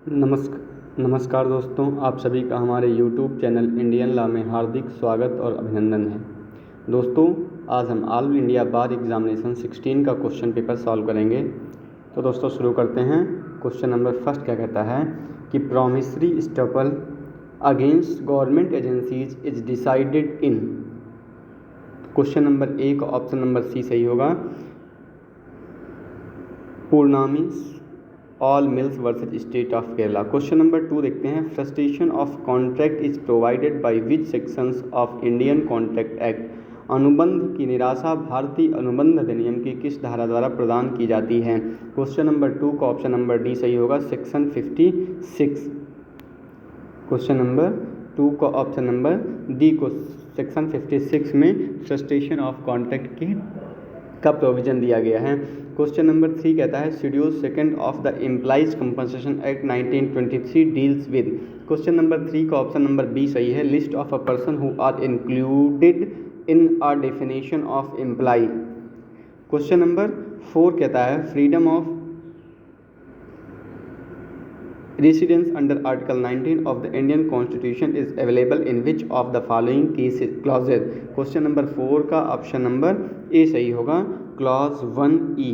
नमस्कार दोस्तों, आप सभी का हमारे यूट्यूब चैनल इंडियन लॉ में हार्दिक स्वागत और अभिनंदन है। दोस्तों, आज हम ऑल इंडिया बार एग्जामिनेशन 16 का क्वेश्चन पेपर सॉल्व करेंगे। तो दोस्तों शुरू करते हैं। क्वेश्चन नंबर फर्स्ट क्या कहता है कि promissory estoppel against government agencies is decided in. Question number A का ऑप्शन नंबर सी सही होगा, Poornami oil mills versus state of Kerala. Question number 2 देखते हैं। Frustration of contract is provided by which sections of Indian contract act. अनुबंध की निराशा भारतीय अनुबंध अधिनियम की किस धारा द्वारा प्रदान की जाती है। क्वेश्चन नंबर 2 का ऑप्शन नंबर डी सही होगा, सेक्शन 56। क्वेश्चन नंबर 2 का ऑप्शन नंबर डी को सेक्शन 56 में फ्रस्ट्रेशन ऑफ कॉन्ट्रैक्ट की का प्रोविजन दिया गया है। क्वेश्चन नंबर 3 कहता है schedule second of the employees compensation act 1923 deals with. Question number 3 का ऑप्शन नंबर बी सही है, list of a person who are included in a definition of employee. Question number 4 कहता है freedom of residence under Article 19 of the Indian Constitution is available in which of the following cases clauses। Question number 4 का option number A सही होगा, clause 1E।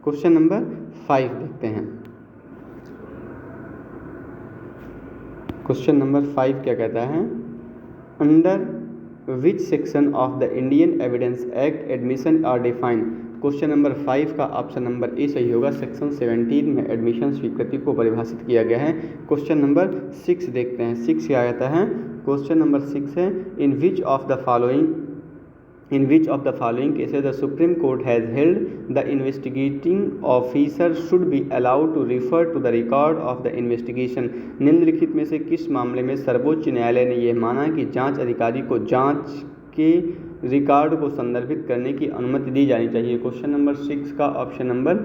Question number 5 देखते हैं। Question number 5 क्या कहता है, under which section of the Indian evidence act admission are defined. Question number 5 का option number A सही होगा, सेक्शन 17 में एडमिशन स्वीकृति को परिभाषित किया गया है। क्वेश्चन नंबर 6 देखते हैं। 6 क्या आता है, क्वेश्चन नंबर 6 है in which of the following cases the supreme Court has held the investigating officer should be allowed to refer to the record of the investigation. निम्नलिखित में से किस मामले में सर्वोच्च न्यायालय ने यह माना कि जांच अधिकारी को जांच के रिकॉर्ड को संदर्भित करने की अनुमति दी जानी चाहिए। क्वेश्चन नंबर 6 का ऑप्शन नंबर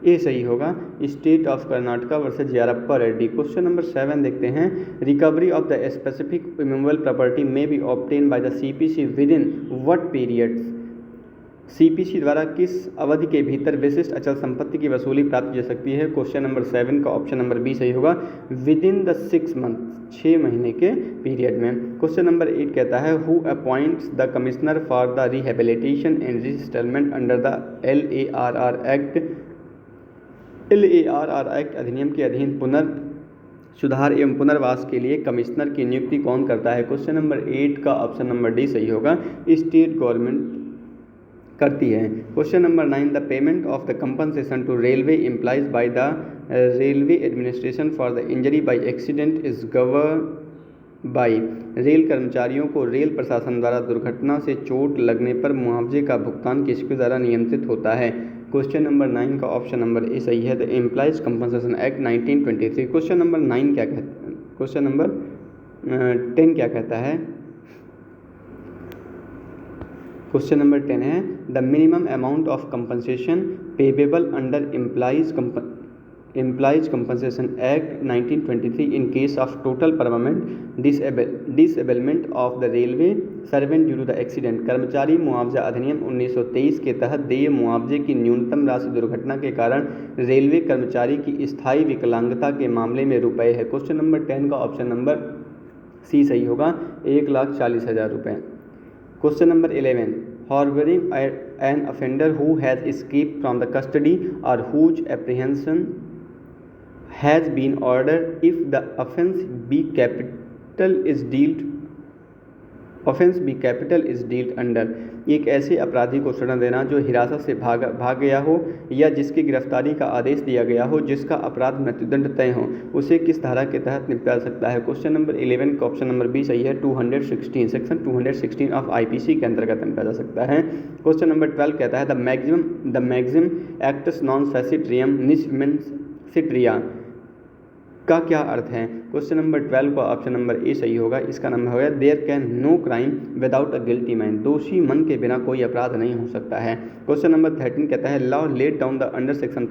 ए सही होगा, state of Karnataka versus Yarappa Reddy. Question number 7 देखते हैं। Recovery of the specific immovable property may be obtained by the CPC within what periods. CPC द्वारा किस अवधि के भीतर विशिष्ट अचल संपत्ति की वसूली प्राप्त की जा सकती है। क्वेश्चन नंबर 7 का ऑप्शन नंबर बी सही होगा, विद इन द 6 मंथ, 6 महीने के पीरियड में। क्वेश्चन नंबर 8 कहता है who appoints the commissioner for the rehabilitation and resettlement under the LARR act. LARR act अधिनियम के अधीन सुधार एवं पुनर्वास के लिए कमिश्नर की नियुक्ति कौन करता है। क्वेश्चन नंबर 8 का ऑप्शन नंबर डी सही होगा, स्टेट गवर्नमेंट करती है। Question number 9 the payment of the compensation to railway employees by the railway administration for the injury by accident is govern by. रेल कर्मचारियों को रेल प्रशासन द्वारा दुर्घटना से चोट लगने पर मुआवजे का भुगतान किसके द्वारा नियंत्रित होता है। क्वेश्चन नंबर 9 का ऑप्शन नंबर ए सही है, the employees compensation act 1923। Question number 9 क्या कहता है, क्वेश्चन नंबर 10 क्या कहता है। क्वेश्चन नंबर 10 है the minimum amount of compensation payable under employees compensation act 1923 in case of total permanent disablement of the railway servant due to the accident. कर्मचारी मुआवजा अधिनियम 1923 के तहत देय मुआवजे की न्यूनतम राशि दुर्घटना के कारण रेलवे कर्मचारी की स्थायी विकलांगता के मामले में रुपये है। क्वेश्चन नंबर 10 का ऑप्शन नंबर सी सही होगा, 1,40,000 रुपये। Question number 11 harboring an offender who has escaped from the custody or whose apprehension has been ordered if the offence be capital is dealt under। एक ऐसे अपराधी को शरण देना जो हिरासत से भाग गया हो या जिसकी गिरफ्तारी का आदेश दिया गया हो जिसका अपराध मृत्युदंड तय हो, उसे किस धारा के तहत निपटा सकता है। क्वेश्चन नंबर 11 का ऑप्शन नंबर बी सही है, 216 सेक्शन 216 ऑफ IPC के अंतर्गत निपटा जा सकता है। क्वेश्चन नंबर 12 कहता है द मैक्सिम एक्टस नॉन फैसिट्रियम निस्मेंसिट्रिया का क्या अर्थ है। क्वेश्चन नंबर 12 का ऑप्शन नंबर ए सही होगा, इसका नाम होगा there can no crime without a guilty man. दोषी मन के बिना कोई अपराध नहीं हो सकता है। क्वेश्चन नंबर 13 कहता है law laid down under section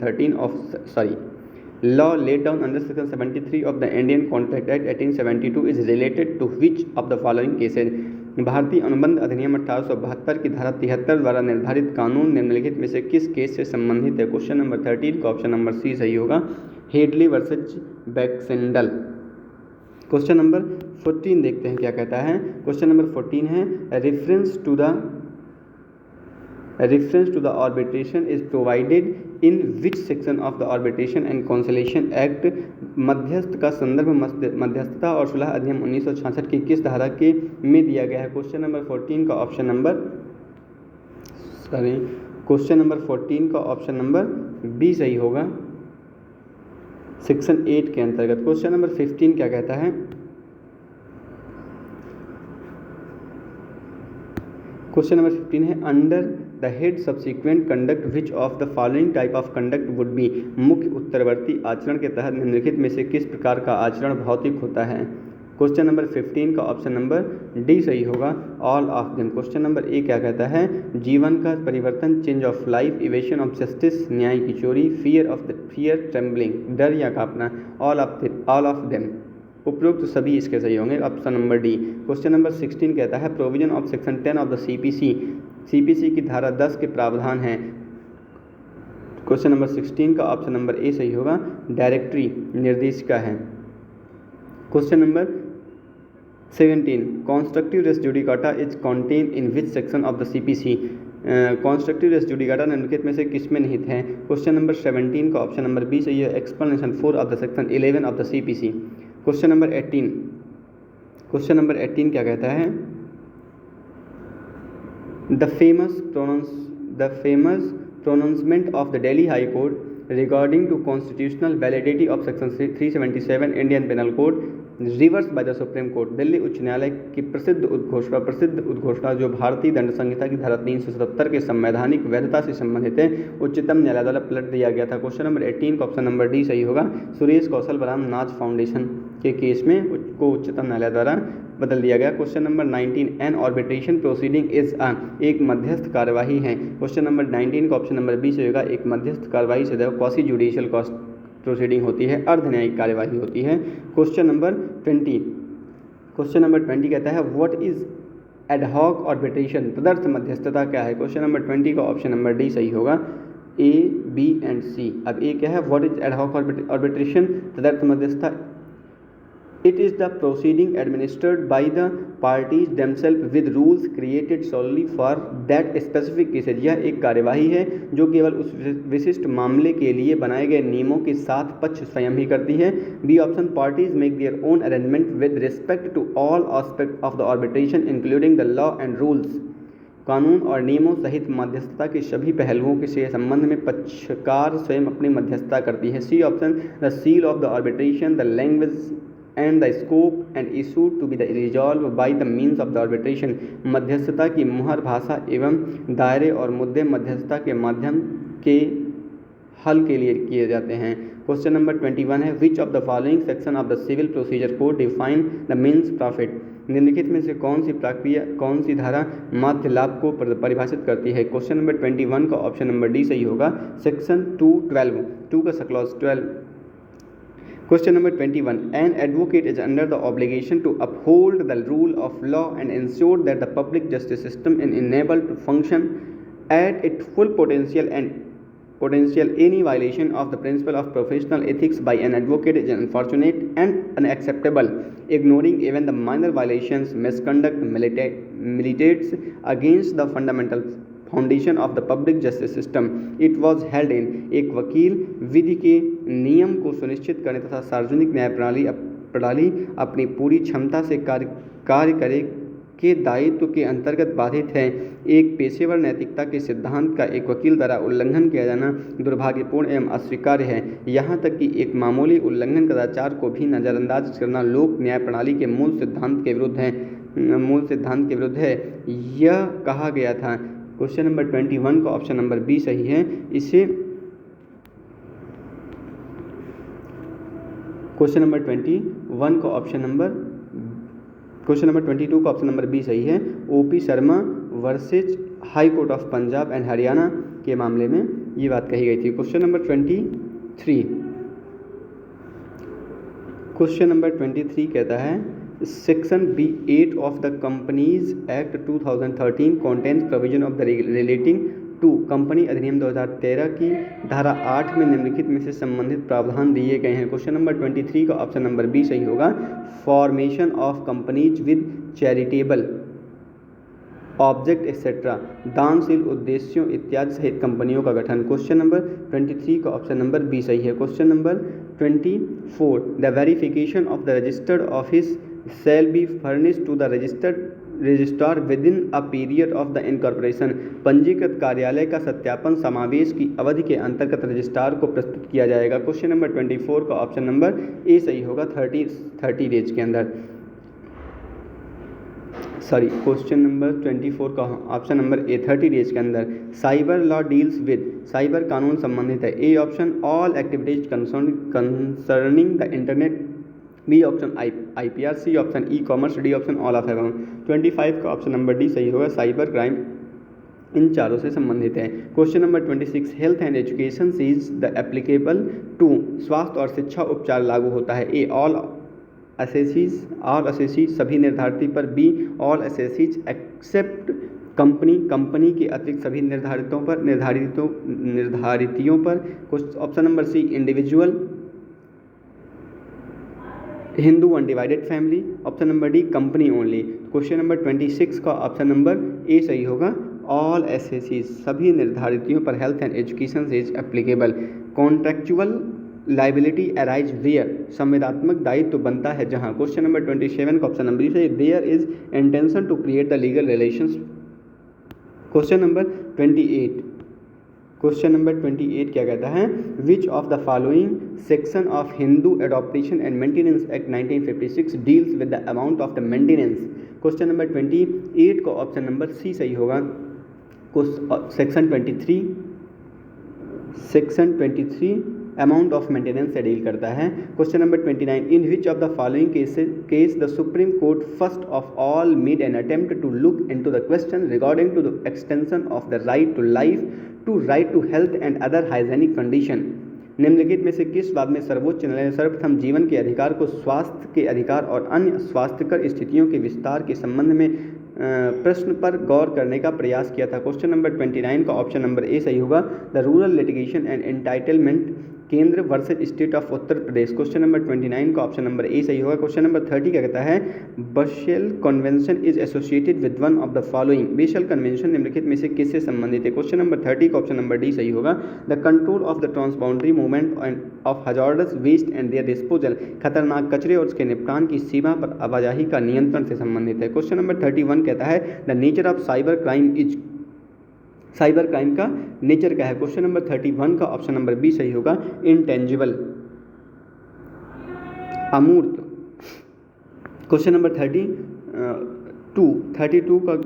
73 of the Indian contract act 1872 is related to which of the following cases. भारतीय अनुबंध अधिनियम 1872 की धारा 73 द्वारा निर्धारित कानून निम्नलिखित में से किस केस से संबंधित है। क्वेश्चन नंबर 13 का ऑप्शन नंबर सी सही होगा, Headley versus Baxendale. Question number 14 देखते हैं क्या कहता है। क्वेश्चन नंबर 14 है reference to the arbitration is provided in which section of the arbitration and conciliation act. मध्यस्थ का संदर्भ मध्यस्थता और सुलह अधिनियम 1966 की किस धारा के में दिया गया है। क्वेश्चन नंबर 14 का ऑप्शन नंबर बी सही होगा, सेक्शन 8 के अंतर्गत। क्वेश्चन नंबर 15 क्या कहता है। क्वेश्चन नंबर 15 है under the head subsequent conduct which of the following type of conduct would be. मुख्य उत्तरवर्ती आचरण के तहत निम्नलिखित में से किस प्रकार का आचरण भौतिक होता है। क्वेश्चन नंबर 15 का ऑप्शन नंबर डी सही होगा, all of them. Question number ए क्या कहता है जीवन का परिवर्तन, change of life, evasion of justice, न्याय की चोरी, फियर ट्रेम्बलिंग, डर या कांपना, ऑल ऑफ देम। उपरोक्त सभी इसके सही होंगे, option number D. Question number 16 कहता है provision of section 10 of the CPC की धारा 10 के प्रावधान हैं। क्वेश्चन नंबर 16 का ऑप्शन नंबर ए सही होगा, डायरेक्टरी निर्देशिका है। Question number 17 constructive res judicata is contain in which section of the CPC. Constructive res judicata निम्नलिखित में से किसमें निहित है। क्वेश्चन नंबर 17 का ऑप्शन नंबर बी सही है, explanation 4 of the section 11 of the CPC. Question number 18 क्या कहता है the famous pronouncement of the Delhi high court regarding to constitutional validity of section 377 Indian penal code reverse by the supreme court. Delhi उच्च न्यायालय की प्रसिद्ध उद्घोषणा जो भारतीय दंड संहिता की धारा 377 के संवैधानिक वैधता से संबंधित है, उच्चतम न्यायालय द्वारा पलट दिया गया था। क्वेश्चन नंबर 18 का ऑप्शन नंबर डी सही होगा, सुरेश कौशल बराम नाच फाउंडेशन के केस में को उच्चतम न्यायालय द्वारा बदल दिया गया। Question number 19 N arbitration proceeding is एक मध्यस्थ कार्यवाही है। क्वेश्चन नंबर 19 का ऑप्शन नंबर बी से होगा, एक मध्यस्थ कार्यवाही से क्वासी जुडिशियल प्रोसीडिंग होती है, अर्ध न्यायिक कार्यवाही होती है। क्वेश्चन नंबर 20 कहता है व्हाट इज एडहॉक आर्बिट्रेशन, तदर्थ मध्यस्थता क्या है। क्वेश्चन नंबर 20 का ऑप्शन नंबर डी सही होगा, ए बी एंड सी। अब ए क्या है व्हाट इज एडहॉक आर्बिट्रेशन, तदर्थ मध्यस्थता It is the proceeding administered by the parties themselves with rules created solely for that specific cases। यह एक कार्यवाही है जो केवल उस विशिष्ट मामले के लिए बनाए गए नियमों के साथ पक्ष स्वयं ही करती है। B option parties make their own arrangement with respect to all aspect of the arbitration including the law and rules. कानून और नियमों सहित मध्यस्थता के सभी पहलुओं के संबंध में पक्षकार स्वयं अपनी मध्यस्थता करती है। C option the seal of the arbitration, the language and the scope and issue to be resolved by the means of the arbitration। मध्यस्थता की मुहर, भाषा एवं दायरे और मुद्दे मध्यस्थता के माध्यम के हल के लिए किए जाते हैं। क्वेश्चन नंबर 21 है which of the following section of the civil procedure code define the means profit. निम्नलिखित में से कौन सी धारा माध्य लाभ को परिभाषित करती है। क्वेश्चन नंबर 21 का ऑप्शन नंबर डी सही होगा, सेक्शन 212 का clause 12। Question number 21 an advocate is under the obligation to uphold the rule of law and ensure that the public justice system is enabled to function at its full potential any violation of the principle of professional ethics by an advocate is unfortunate and unacceptable, ignoring even the minor violations misconduct militates against the fundamental foundation of the public justice system. It was held in एक वकील विधि के नियम को सुनिश्चित करने तथा सार्वजनिक न्याय प्रणाली अपनी पूरी क्षमता से कार्य करे के दायित्व के अंतर्गत बाधित है। एक पेशेवर नैतिकता के सिद्धांत का एक वकील द्वारा उल्लंघन किया जाना दुर्भाग्यपूर्ण एवं अस्वीकार्य है। यहाँ तक कि एक मामूली उल्लंघन कदाचार को भी नज़रअंदाज करना लोक न्याय प्रणाली के मूल सिद्धांत के विरुद्ध है। यह कहा गया था। क्वेश्चन नंबर 21 का ऑप्शन नंबर बी सही है। इसे क्वेश्चन नंबर 22 का ऑप्शन नंबर बी सही है। OP Sharma versus high court of Punjab and Haryana के मामले में ये बात कही गई थी। क्वेश्चन नंबर 23 कहता है section B8 of the Companies Act 2013 contains provision of the relating 2 company अधिनियम 2013 की धारा 8 में निम्नलिखित में से संबंधित प्रावधान दिए गए हैं। क्वेश्चन नंबर 23 का ऑप्शन नंबर बी सही होगा। Formation of companies with charitable object etcetera, दानशील उद्देश्यों इत्यादि सहित कंपनियों का गठन। क्वेश्चन नंबर 23 का ऑप्शन नंबर बी सही है। Question number 24 the verification of the registered office shall be furnished to the registrar within a period of the incorporation, पंजीकृत कार्यालय का सत्यापन समावेश की अवधि के अंतर्गत रजिस्ट्रार को प्रस्तुत किया जाएगा। क्वेश्चन नंबर 24 का ऑप्शन नंबर ए सही होगा। 30 डेज के अंदर, सॉरी क्वेश्चन नंबर 24 का ऑप्शन नंबर ए 30 डेज के अंदर। Cyber law deals with, cyber कानून संबंधित है। A option all activities concerning the internet, B option IPR, C option e commerce, D option all of एवं। 25 का ऑप्शन नंबर डी सही होगा। साइबर क्राइम इन चारों से संबंधित है। Question number 26 health and education is the applicable to, स्वास्थ्य और शिक्षा उपचार लागू होता है। ए ऑल असेसीज सभी निर्धारित पर, B all assessees except company के अतिरिक्त सभी निर्धारितियों पर। Option number C individual, Hindu undivided family. Option number D company only. Question number 26 का ऑप्शन नंबर ए सही होगा। ऑल असेसीज सभी निर्धारितियों पर health and education is applicable. Contractual liability arise where, संविदात्मक दायित्व बनता है जहां। क्वेश्चन नंबर 27 का ऑप्शन नंबर से there is intention to create the legal relations. Question number 28, question number 28 क्या कहता है, which of the following section of Hindu adoption and maintenance act 1956 deals with the amount of the maintenance. Question number 28 का option number C सही होगा। Section 23 amount of maintenance से deal करता है। Question number 29 in which of the following case the supreme court first of all made an attempt to look into the question regarding to the extension of the right to life to right to health and other hygienic condition. निम्नलिखित में से किस बात में सर्वोच्च न्यायालय ने सर्वप्रथम जीवन के अधिकार को स्वास्थ्य के अधिकार और अन्य स्वास्थ्यकर स्थितियों के विस्तार के संबंध में प्रश्न पर गौर करने का प्रयास किया था। क्वेश्चन नंबर 29 का ऑप्शन नंबर ए सही होगा। The rural litigation and entitlement Kendra versus state of Uttar Pradesh. Question number 29 का ऑप्शन नंबर ए सही होगा। क्वेश्चन नंबर 30 क्या कहता है, बसेल convention is associated with one of the following. Basal convention निम्नलिखित में से किससे संबंधित है। क्वेश्चन नंबर 30 का ऑप्शन नंबर डी सही होगा। The control of the transboundary movement of hazardous waste and their disposal, खतरनाक कचरे और उसके निपटान की सीमा पर आवाजाही का नियंत्रण से संबंधित है। क्वेश्चन नंबर 31 कहता है the nature of cyber crime is, cyber crime का नेचर क्या है। क्वेश्चन नंबर 31 का ऑप्शन नंबर बी सही होगा। इंटेंजिबल, अमूर्त। क्वेश्चन नंबर 32 का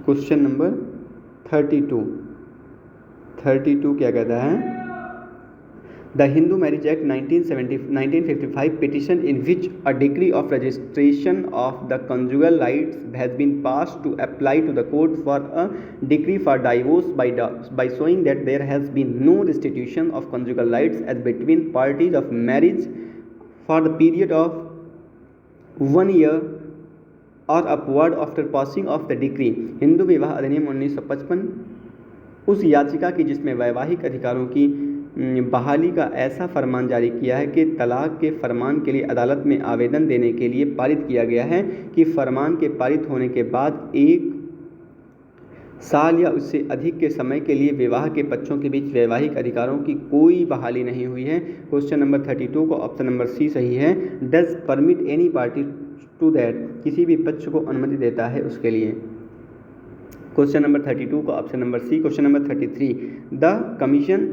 क्वेश्चन नंबर 32 क्या कहता है, the Hindu marriage act 1955 petition in which a decree of registration of the conjugal rights has been passed to apply to the court for a decree for divorce by showing that there has been no restitution of conjugal rights as between parties of marriage for the period of 1 year or upward after passing of the decree। Hindu विवाह अधिनियम 1955 उस याचिका की जिसमें वैवाहिक अधिकारों की बहाली का ऐसा फरमान जारी किया है कि तलाक के फरमान के लिए अदालत में आवेदन देने के लिए पारित किया गया है कि फरमान के पारित होने के बाद 1 साल या उससे अधिक के समय के लिए विवाह के पक्षों के बीच वैवाहिक अधिकारों की कोई बहाली नहीं हुई है। क्वेश्चन नंबर 32 को ऑप्शन नंबर सी सही है। Does permit any party to that, किसी भी पक्ष को अनुमति देता है उसके लिए। क्वेश्चन नंबर 32 का option number C. Question number 33 the commission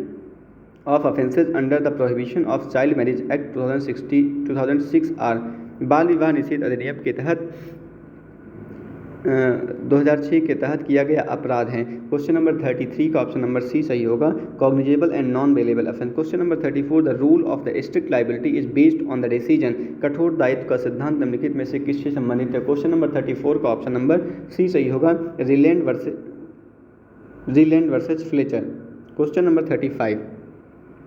of offences under the prohibition of child marriage act 2006 are, बाल विवाह निषेध अधिनियम के तहत 2006 के तहत किया गया अपराध है। क्वेश्चन नंबर 33 का ऑप्शन नंबर सी सही होगा। Cognizable and non bailable offence. Question number 34 the rule of the strict liability is based on the decision, कठोर दायित्व का सिद्धांत निम्नलिखित में से किससे संबंधित है। क्वेश्चन नंबर 34 का ऑप्शन नंबर सी सही होगा। Rylands versus Fletcher. Question number 35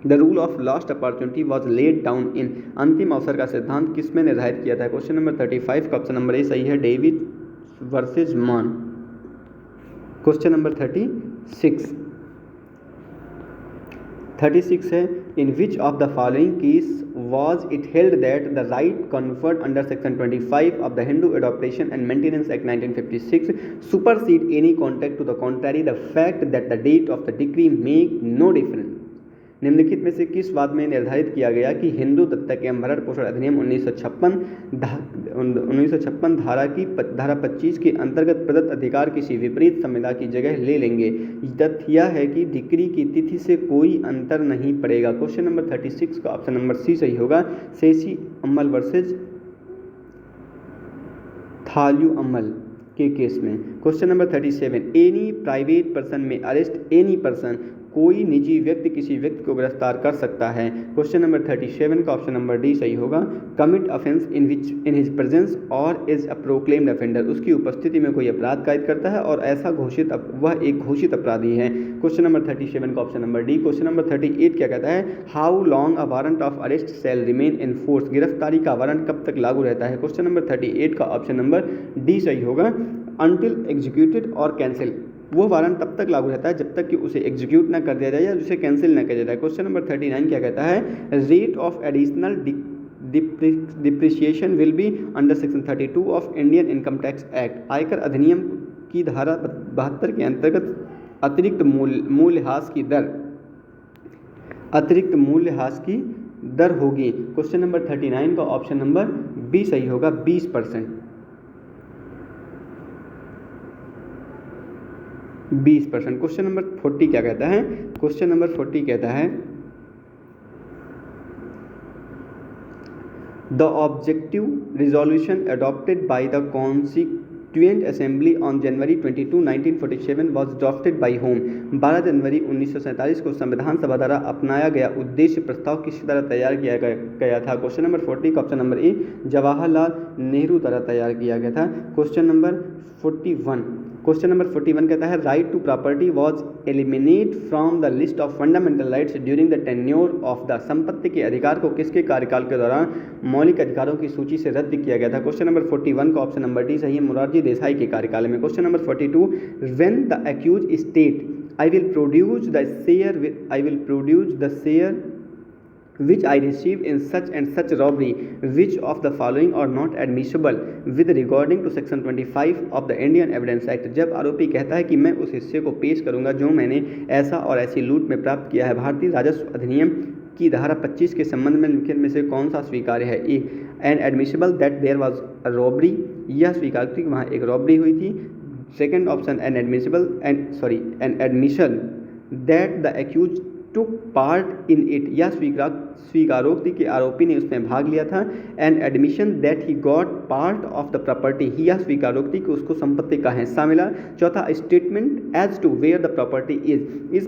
the rule of last opportunity was laid down in, अंतिम अवसर का सिद्धांत किसमें निर्धारित किया था। क्वेश्चन नंबर 35 का ऑप्शन नंबर ए सही है। David versus Mann. Question number 36 36 है, in which of the following case was it held that the right conferred under section 25 of the Hindu Adoption and Maintenance Act 1956 supersede any contact to the contrary, the fact that the date of the decree make no difference. निम्नलिखित में से किस वाद में निर्धारित किया गया कि हिंदू दत्तक एवं भरण पोषण अधिनियम 1956 धारा 25 के अंतर्गत प्रदत्त अधिकार किसी विपरीत संविदा की जगह ले लेंगे? तथ्य यह है कि डिक्री की तिथि से कोई अंतर नहीं पड़ेगा। क्वेश्चन नंबर 36 का ऑप्शन नंबर सी सही होगा, शेषी अम्मल वर्सेज थाल्यू अम्मल के केस में। Question number 37, any private person में अरेस्ट एनी पर्सन, कोई निजी व्यक्ति किसी व्यक्ति को गिरफ्तार कर सकता है। क्वेश्चन नंबर 37 का ऑप्शन नंबर डी सही होगा, commit offence in his presence और इज अ प्रोक्लेम्ड ऑफेंडर, उसकी उपस्थिति में कोई अपराध कायद करता है और ऐसा वह एक घोषित अपराधी है। क्वेश्चन नंबर 37 का option number D. Question number 38 क्या कहता है, how long a warrant of arrest shall remain in force, गिरफ्तारी का वारंट कब तक लागू रहता है। क्वेश्चन नंबर 38 का ऑप्शन नंबर डी सही होगा, अनटिल एग्जीक्यूटेड और कैंसिल, वो वारंट तब तक लागू रहता है जब तक कि उसे एग्जीक्यूट ना कर दिया जाए या उसे कैंसिल ना कर दिया जाए। क्वेश्चन नंबर 39 क्या कहता है, rate of additional depreciation will be under section 32 of Indian income tax act, आयकर अधिनियम की धारा 72 के अंतर्गत अतिरिक्त मूल्यह्रास की दर होगी। क्वेश्चन नंबर 39 का ऑप्शन नंबर बी सही होगा, 20%। 20%। क्वेश्चन नंबर 40 क्या कहता है, क्वेश्चन नंबर 40 कहता है, the objective resolution adopted by the constituent assembly on January 22, 1947 was drafted by home, 12 जनवरी 1947 को संविधान सभा द्वारा अपनाया गया उद्देश्य प्रस्ताव किस द्वारा तैयार किया गया था। क्वेश्चन नंबर 40 का ऑप्शन नंबर ए जवाहरलाल नेहरू द्वारा तैयार किया गया था। क्वेश्चन नंबर 41 कहता है, right to property was eliminate from the list of fundamental rights during the tenure of the, संपत्ति के अधिकार को किसके कार्यकाल के दौरान मौलिक अधिकारों की सूची से रद्द किया गया था। क्वेश्चन नंबर 41 का ऑप्शन नंबर डी सही है, मोरारजी देसाई के कार्यकाल में। Question number 42, when the accused state I will produce the share which I received in such and such robbery, which of the following are not admissible with regarding to section 25 of the Indian Evidence Act, जब आरोपी कहता है कि मैं उस हिस्से को पेश करूंगा जो मैंने ऐसा और ऐसी लूट में प्राप्त किया है, भारतीय राजस्व अधिनियम की धारा 25 के संबंध में निम्नलिखित में से कौन सा स्वीकार्य है। A, an admissible that there was a robbery, यह स्वीकार थी कि वहाँ एक रॉबरी हुई थी। Second option an admission that the accused took part in it, यह स्वीकारोक्ति कि आरोपी ने उसमें भाग लिया था। And admission that he got part of the property, यह स्वीकारोक्ति कि उसको संपत्ति का हिस्सा मिला। चौथा, statement as to where the property is, इस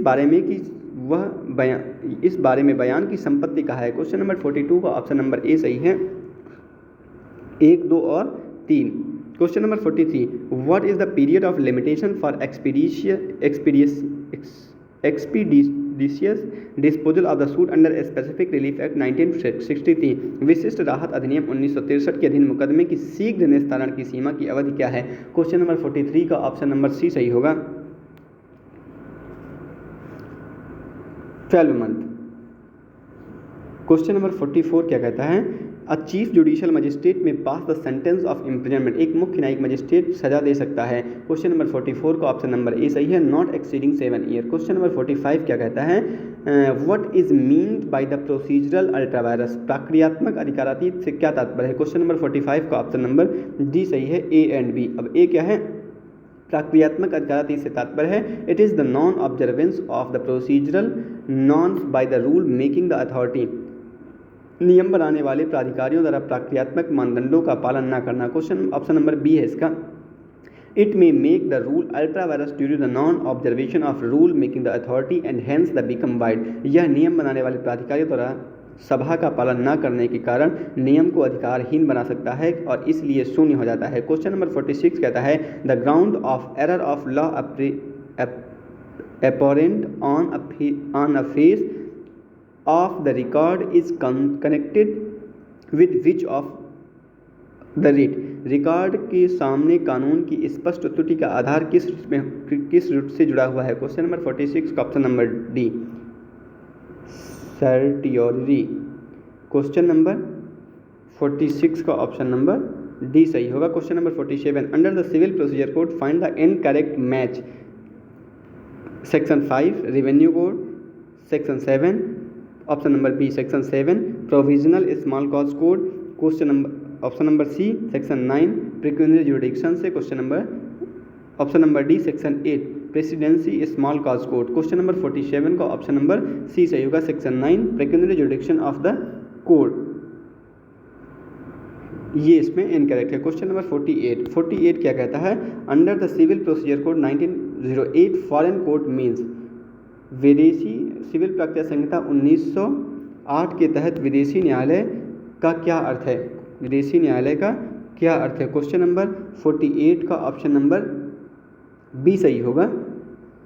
बारे में बयान की संपत्ति कहाँ है। क्वेश्चन नंबर 42 का ऑप्शन नंबर ए सही है, 1, 2 और 3। Question number 43, what is the period of limitation for expeditious disposal of the suit under a specific relief act 1963, विशिष्ट राहत अधिनियम 1963 के अधीन मुकदमे की शीघ्र निस्तारण की सीमा की अवधि क्या है। क्वेश्चन नंबर 43 का ऑप्शन नंबर सी सही होगा, 12 मंथ। क्वेश्चन नंबर 44 क्या कहता है, अ चीफ जुडिशियल मजिस्ट्रेट में पास द सेंटेंस ऑफ इम्प्रिजनमेंट, एक मुख्य न्यायिक मजिस्ट्रेट सजा दे सकता है। क्वेश्चन नंबर 44 का ऑप्शन नंबर ए सही है, not exceeding 7 year. Question number 45 क्या कहता है, what is meant by the procedural ultra vires, प्रक्रियात्मक अधिकारातीत से क्या तात्पर्य है। क्वेश्चन नंबर 45 का ऑप्शन नंबर डी सही है, ए एंड बी। अब ए क्या है, प्रक्रियात्मक अधिकारातीत से तात्पर्य है it is the non observance of the procedural norms by the rule making the authority, नियम बनाने वाले प्राधिकारियों द्वारा प्रक्रियात्मक मानदंडों का पालन न करना। क्वेश्चन ऑप्शन नंबर बी है इसका, it may make the rule ultra vires due to the non observation of rule making the authority and hence the become void, यह नियम बनाने वाले प्राधिकारियों द्वारा सभा का पालन न करने के कारण नियम को अधिकारहीन बना सकता है और इसलिए शून्य हो जाता है। क्वेश्चन नंबर 46 कहता है, the ground of error of law apparent on a face of the record is connected with which of the rate. Record के सामने कानून की स्पष्ट त्रुटि का आधार किस रूट से जुड़ा हुआ है? क्वेश्चन नंबर 46 का option number D, certiorari. Question number 46 का ऑप्शन नंबर डी सही होगा। Question number 47, under the civil procedure code find the incorrect match. Section 5 revenue code, section 7 option number B section 7 provisional small cause code, question number option number C section 9 pecuniary jurisdiction से, question number option number D section 8 presidency small cause code. Question number 47 का option number C सही होगा, section 9 pecuniary jurisdiction of the code, ये इसमें incorrect है। Question number 48 क्या कहता है? Under the civil procedure code 1908 foreign court means. विदेशी सिविल प्रक्रिया संहिता 1908 के तहत विदेशी न्यायालय का क्या अर्थ है? विदेशी न्यायालय का क्या अर्थ है? क्वेश्चन नंबर 48 का ऑप्शन नंबर बी सही होगा,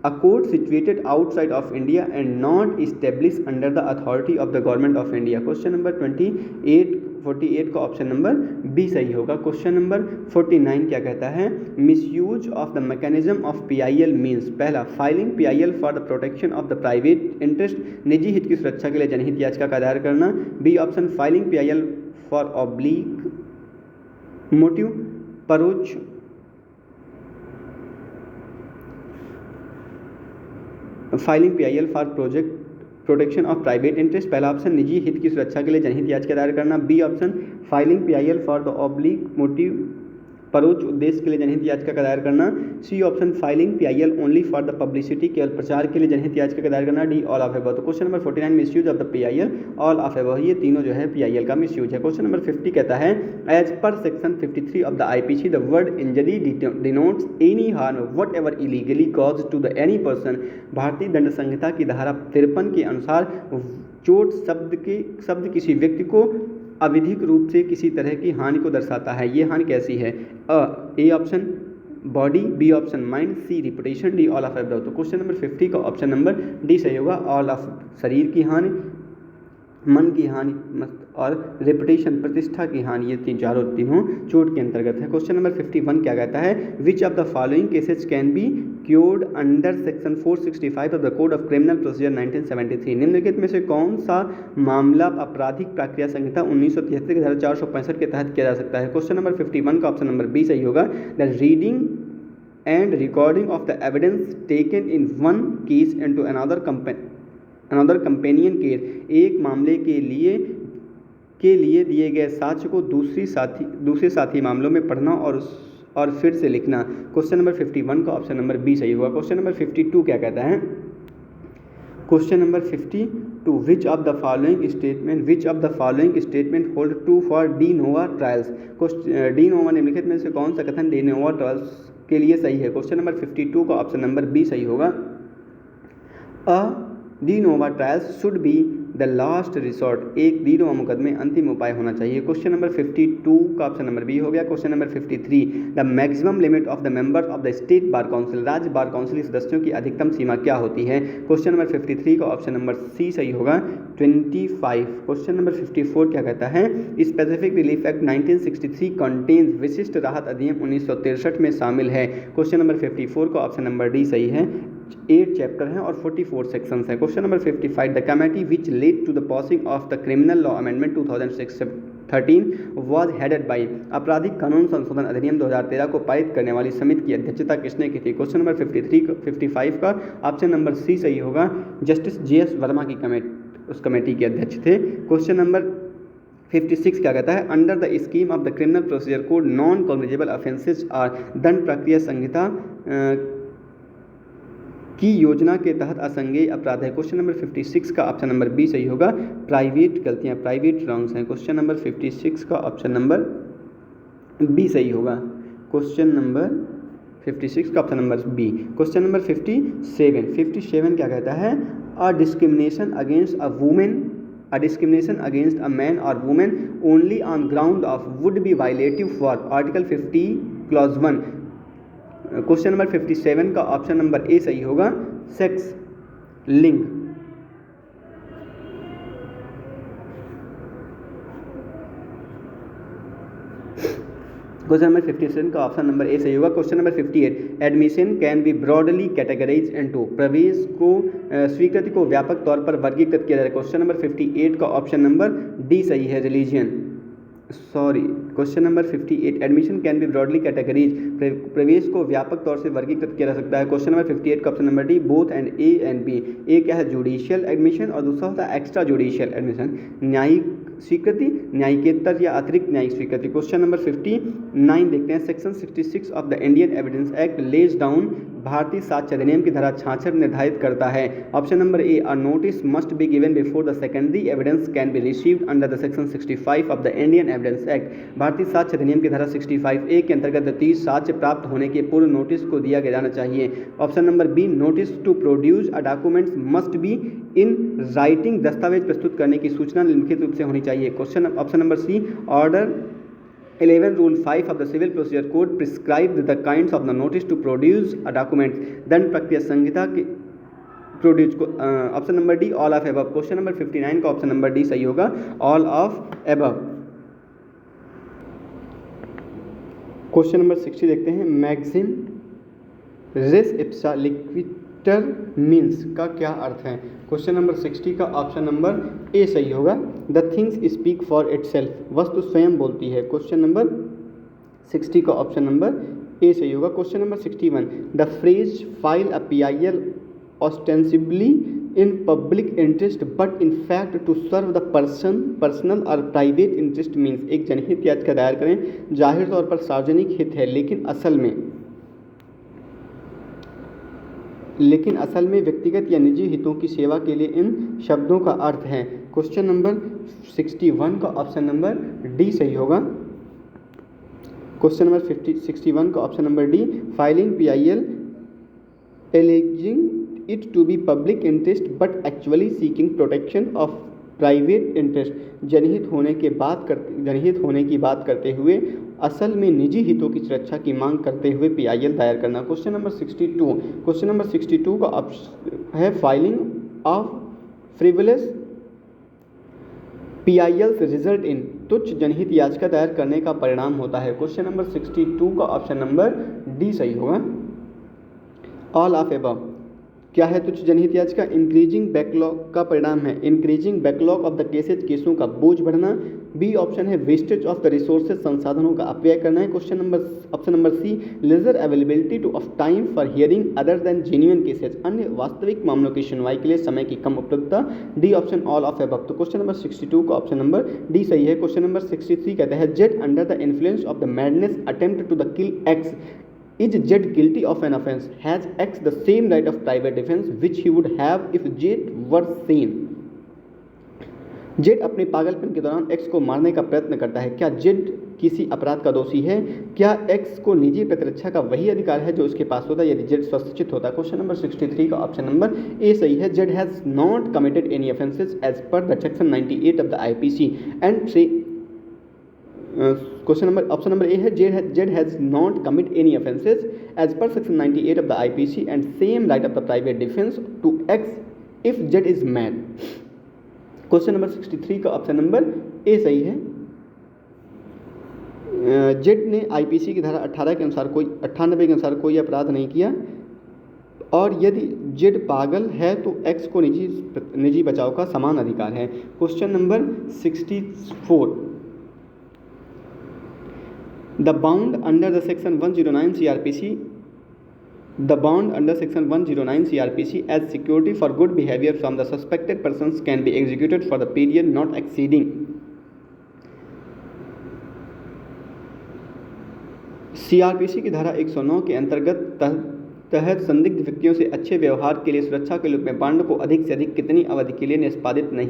a court situated outside of India and not establish under the authority of the government of India. Question number 48 का ऑप्शन नंबर बी सही होगा। क्वेश्चन नंबर 49 क्या कहता है? Misuse of the mechanism of PIL means. पहला, filing PIL for the protection of the private interest, निजी हित की सुरक्षा के लिए जनहित याचिका का दायर करना। B option, filing PIL for oblique motive, परोक्ष filing PIL for protection of private interest. पहला ऑप्शन, निजी हित की सुरक्षा के लिए जनहित याचिका दायर करना। B option, filing PIL for the oblique motive, परोक्ष उद्देश्य के लिए जनहित याचिका का दायर करना। C option, filing PIL only for the publicity, केवल प्रचार के लिए जनहित याचिका का दायर करना। D all of above. तो question number 49 misuse of the PIL, all of above, ये तीनों जो है PIL का मिसयूज है। क्वेश्चन नंबर 50 कहता है, as per section 53 of the IPC the word injury denotes any harm whatever illegally cause to the any person. भारतीय दंड संहिता की धारा 53 के अनुसार चोट शब्द किसी व्यक्ति को अविधिक रूप से किसी तरह की हानि को दर्शाता है। ये हानि कैसी है? A option body, B option mind, C reputation, D all of above. तो क्वेश्चन नंबर 50 का ऑप्शन नंबर डी सही होगा, ऑल ऑफ, शरीर की हानि, मन की हानि और रेपुटेशन प्रतिष्ठा की हानि, ये तीनों चोट के अंतर्गत है। क्वेश्चन नंबर 51 क्या कहता है? Which of the following cases can be cured under section 465 of the code of criminal procedure 1973। निम्नलिखित में से कौन सा मामला आपराधिक प्रक्रिया संहिता 1973 के धारा 465 के तहत किया जा सकता है? क्वेश्चन नंबर 51 का ऑप्शन नंबर बी सही होगा, the reading and recording of the evidence taken in one case into another companion case. एक मामले के लिए दिए गए साक्ष्य को दूसरे साथी मामलों में पढ़ना और फिर से लिखना। क्वेश्चन नंबर 51 का ऑप्शन नंबर बी सही होगा। क्वेश्चन नंबर 52 क्या कहता है? Question number 52, which of the following statement hold true for de novo trials. De novo निम्नलिखित में से कौन सा कथन डी नोवा ट्रायल्स के लिए सही है? क्वेश्चन नंबर 52 का ऑप्शन नंबर बी सही होगा, D novo trials should be the last resort. एक डी नोवा मुकदमे अंतिम उपाय होना चाहिए। क्वेश्चन नंबर 52 का ऑप्शन नंबर बी हो गया। Question number 53, the maximum limit of the members of the state bar council. राज्य बार काउंसिल के सदस्यों की अधिकतम सीमा क्या होती है? क्वेश्चन नंबर 53 का ऑप्शन नंबर सी सही होगा, 25। क्वेश्चन नंबर 54 क्या कहता है? स्पेसिफिक रिलीफ एक्ट 1963 कंटेन्स, विशिष्ट राहत अधिनियम 1963 में शामिल है। क्वेश्चन नंबर 54 का ऑप्शन नंबर डी सही है, 8 चैप्टर हैं और 44 सेक्शंस हैं। Question number 55, the committee which led to the passing of the criminal law amendment 2013 was headed by. आपराधिक कानून संशोधन अधिनियम 2013 को पारित करने वाली समिति की अध्यक्षता किसने की थी? क्वेश्चन नंबर 55 का ऑप्शन नंबर सी सही होगा, जस्टिस JS वर्मा की कमेटी के अध्यक्ष थे। क्वेश्चन नंबर 56 क्या कहता है? Under the scheme of the criminal procedure code non cognizable offences are, दंड प्रक्रिया संहिता की योजना के तहत असंज्ञेय अपराध है। क्वेश्चन नंबर 56 का ऑप्शन नंबर बी सही होगा, प्राइवेट रॉन्ग्स हैं। क्वेश्चन नंबर 56 का ऑप्शन नंबर बी सही होगा। क्वेश्चन नंबर 56 का option number B. Question number 57 क्या कहता है? A discrimination against a man और women only on ground of would be violative for article 50 clause 1। Question number 57 का ऑप्शन नंबर ए सही होगा, सेक्स, लिंग। क्वेश्चन नंबर 57 का ऑप्शन नंबर ए सही होगा। Question number 58, admission can be broadly categorize into, प्रवेश को स्वीकृति को व्यापक तौर पर वर्गीकृत किया जाए। क्वेश्चन नंबर 58 का ऑप्शन नंबर डी सही है, religion. Question number 58, admission can be broadly categories, प्रवेश को व्यापक तौर से वर्गीकृत किया जा सकता है। क्वेश्चन नंबर 58 का option number D, both and A and B. A क्या है, जुडिशियल एडमिशन, और दूसरा होता है एक्स्ट्रा जुडिशियल एडमिशन, न्यायिक स्वीकृति, न्यायिकेतर या अतिरिक्त न्यायिक स्वीकृति। क्वेश्चन नंबर 59 देखते हैं। Section 66 of the Indian evidence act lays down, भारतीय साक्ष्य अधिनियम की धारा 66 निर्धारित करता है। Option number A, a notice must be given before the secondary evidence can be received under the section 65 of the Indian evidence act. भारतीय साक्ष्य अधिनियम की धारा 65A के अंतर्गत द्वितीय साक्ष्य प्राप्त होने के पूर्व नोटिस को दिया जाना चाहिए। Option number B, notice to produce a documents must be in writing, दस्तावेज प्रस्तुत करने की सूचना लिखित रूप से होनी चाहिए। Question option number C, order 11 rule 5 of the civil procedure code prescribe the kinds of the notice to produce a document, दंड प्रक्रिया संहिता के प्रोड्यूस को। Option number D, all of above. Question number 59 का ऑप्शन नंबर डी सही होगा, all of above. Question number 60 देखते हैं। Maxim res ipsa loquitur means का क्या अर्थ है। क्वेश्चन नंबर 60 का ऑप्शन नंबर ए सही होगा, the things speak for itself, वस्तु स्वयं बोलती है। क्वेश्चन नंबर 60 का ऑप्शन नंबर ए सही होगा। Question number 61, the phrase file a PIL ostensibly in public interest but in fact to serve the personal or private interest means, एक जनहित याचिका दायर करें, जाहिर तौर पर सार्वजनिक हित है लेकिन असल में व्यक्तिगत या निजी हितों की सेवा के लिए इन शब्दों का अर्थ है। क्वेश्चन नंबर 61 का ऑप्शन नंबर डी सही होगा। क्वेश्चन नंबर 61 का option number D, filing PIL alleging it to be public interest but actually seeking protection of private interest, जनहित होने की बात करते हुए असल में निजी हितों की सुरक्षा की मांग करते हुए PIL दायर करना। क्वेश्चन नंबर 62, क्वेश्चन नंबर 62 का ऑप्शन है, filing of frivolous PILs result in, तुच्छ जनहित याचिका दायर करने का परिणाम होता है। क्वेश्चन नंबर 62 का ऑप्शन नंबर डी सही होगा, ऑल ऑफ एबव। क्या है तुच्छ जनहित याचिका, इंक्रीजिंग बैकलॉग का परिणाम है, increasing backlog of the cases, केसों का बोझ बढ़ना। बी ऑप्शन है, वेस्टेज ऑफ द रिसोर्सेज, संसाधनों का अपव्यय करना है। Question number option number C, lesser availability to of time for hearing other than genuine cases, अन्य वास्तविक मामलों की सुनवाई के लिए समय की कम उपलब्धता। D option, all of above. तो क्वेश्चन नंबर 62 का ऑप्शन नंबर डी सही है। क्वेश्चन नंबर 63 कहता है, Z under the influence of the madness attempt to the kill X, is Z guilty of an offence? Has X the same right of private defense which he would have if Z were sane? Z अपने पागलपन के दौरान X को मारने का प्रयत्न करता है, क्या Z किसी अपराध का दोषी है? क्या X को निजी प्रतिरक्षा का वही अधिकार है जो उसके पास होता यदि Z स्वशिक्षित होता? क्वेश्चन नंबर 63 का ऑप्शन नंबर ए सही है, Z has not committed any offences as per the section 98 of the IPC and say question number option number A है, Z has not commit any offences as per section 98 of the IPC and same right of the private defence to X if Z is mad. Question number 63 का option number A सही है, Z ने IPC की धारा 98 के अनुसार कोई अपराध नहीं किया, और यदि जेड पागल है तो एक्स को निजी बचाव का समान अधिकार है। Question number 64, The bond under the section 109 CRPC as security for good behavior from the suspected persons can be executed for the period not exceeding। CRPC की धारा 109 के तहत संदिग्ध व्यक्तियों से अच्छे व्यवहार के लिए सुरक्षा के रूप में बॉन्ड को अधिक से अधिक कितनी अवधि के लिए निष्पादित किया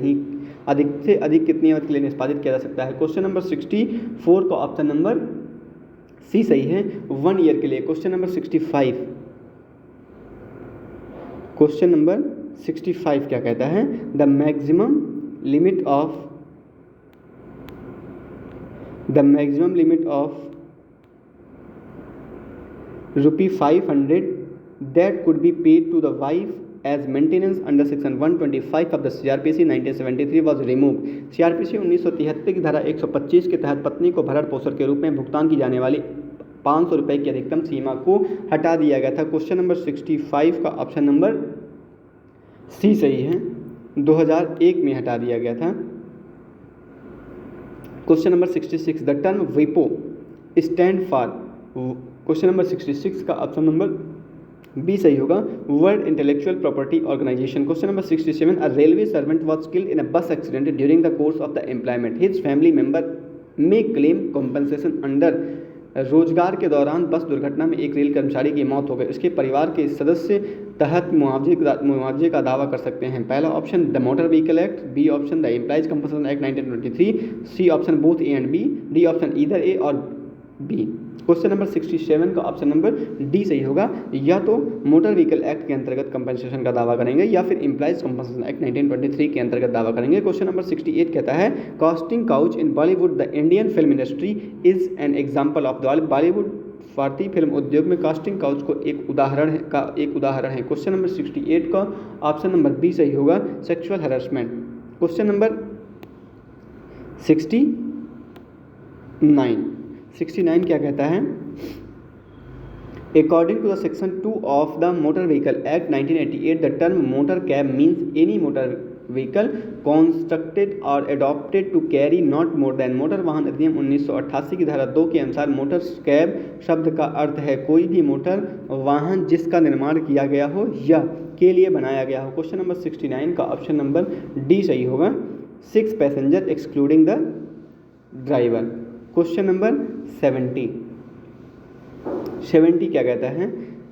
जा सकता है। क्वेश्चन नंबर 64 का ऑप्शन नंबर सी सही है, 1 ईयर के लिए। क्वेश्चन नंबर 65, क्वेश्चन नंबर 65 क्या कहता है, the maximum limit of ₹500 that could be paid to the wife as maintenance under section 125 of the CRPC 1973 was removed। CRPC 1973 की धारा 125 के तहत पत्नी को भरण पोषण के रूप में भुगतान की जाने वाली 500 रुपये की अधिकतम सीमा को हटा दिया गया था। क्वेश्चन नंबर 65 का ऑप्शन नंबर सी सही है, 2001 में हटा दिया गया था। क्वेश्चन नंबर 66, द टर्म विपो स्टैंड फॉर, क्वेश्चन नंबर 66 का ऑप्शन नंबर बी सही होगा, world intellectual property organisation. Question number 67, a railway servant was killed in a bus accident during the course of the employment, his family member may claim compensation under, रोजगार के दौरान बस दुर्घटना में एक rail कर्मचारी की मौत हो गई, उसके परिवार के सदस्य तहत मुआवजे का दावा कर सकते हैं। पहला option the motor vehicle act, B option the employees compensation act 1923, C option both A and B, D option either A और बी। क्वेश्चन नंबर 67 का ऑप्शन नंबर डी सही होगा, या तो मोटर व्हीकल एक्ट के अंतर्गत कंपनसेशन का दावा करेंगे या फिर एम्प्लॉइज कंपनसेशन एक्ट 1923 के अंतर्गत दावा करेंगे। क्वेश्चन नंबर 68 कहता है casting couch in Bollywood, the Indian film industry is an example of the, Bollywood भारतीय फिल्म उद्योग में कास्टिंग काउच को एक उदाहरण है। क्वेश्चन नंबर 68 का ऑप्शन नंबर बी सही होगा, सेक्सुअल हैरेसमेंट। क्वेश्चन नंबर 69 क्या कहता है, according to the section 2 of the motor vehicle act 1988 the term motor cab means any motor vehicle constructed और adapted to carry not more than, मोटर वाहन अधिनियम 1988 की धारा 2 के अनुसार मोटर कैब शब्द का अर्थ है कोई भी मोटर वाहन जिसका निर्माण किया गया हो या के लिए बनाया गया हो। क्वेश्चन नंबर 69 का ऑप्शन नंबर डी सही होगा, 6 passenger excluding the driver. Question number 70 क्या कहता है,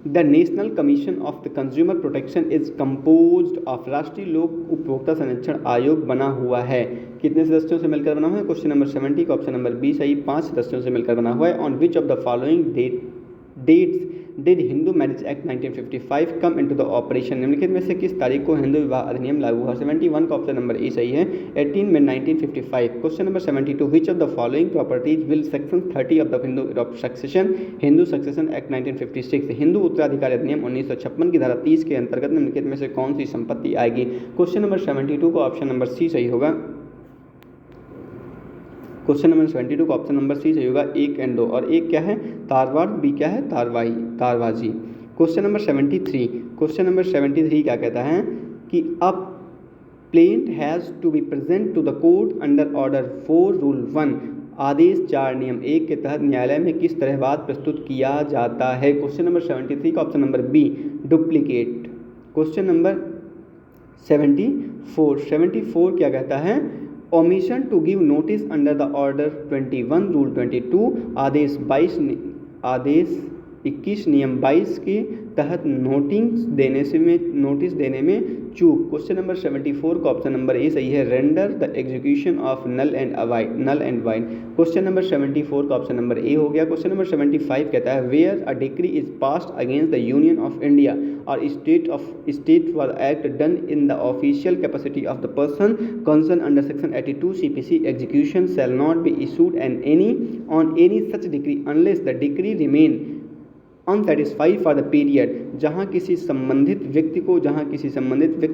the national commission of the consumer protection is composed of, राष्ट्रीय लोक उपभोक्ता संरक्षण आयोग बना हुआ है, कितने सदस्यों से मिलकर बना हुआ है। क्वेश्चन नंबर 70 का ऑप्शन नंबर बी सही, 5 सदस्यों से मिलकर बना हुआ है। On which of the following dates did Hindu marriage act 1955 come into the operation, निम्नलिखित में से किस तारीख को हिंदू विवाह अधिनियम लागू हुआ। 71 का ऑप्शन नंबर ए सही है, 18 में 1955। Question number 72, which of the following properties will section 30 of the Hindu succession act 1956, Hindu उत्तराधिकार अधिनियम 1956 की धारा 30 के अंतर्गत निम्नलिखित में से कौन सी संपत्ति आएगी। क्वेश्चन नंबर 72 का ऑप्शन नंबर सी सही होगा, क्वेश्चन नंबर 72 का ऑप्शन नंबर सी सही होगा, 1 और 2, और एक क्या है तारवाड़, बी क्या है तारवाजी। क्वेश्चन नंबर 73 क्या कहता है कि अब plaint has to be present to the court under order 4 rule 1 आदेश 4 नियम 1 के तहत न्यायालय में किस तरह बात प्रस्तुत किया जाता है। क्वेश्चन नंबर 73 का option number B duplicate. Question number 74 क्या कहता है, omission to give notice under the order 21 rule 22 आदेश 21 नियम 22 के तहत नोटिस देने में चूक। क्वेश्चन नंबर 74 का ऑप्शन नंबर ए सही है, render the execution of null and void. Question number 74 का ऑप्शन नंबर ए हो गया। क्वेश्चन नंबर 75 कहता है where a decree is passed against the union of India और state for act done in the official capacity of the person concern under section 82 CPC execution shall not be issued on any such decree unless the decree remain unsatisfied for the period, जहाँ किसी संबंधित व्यक्ति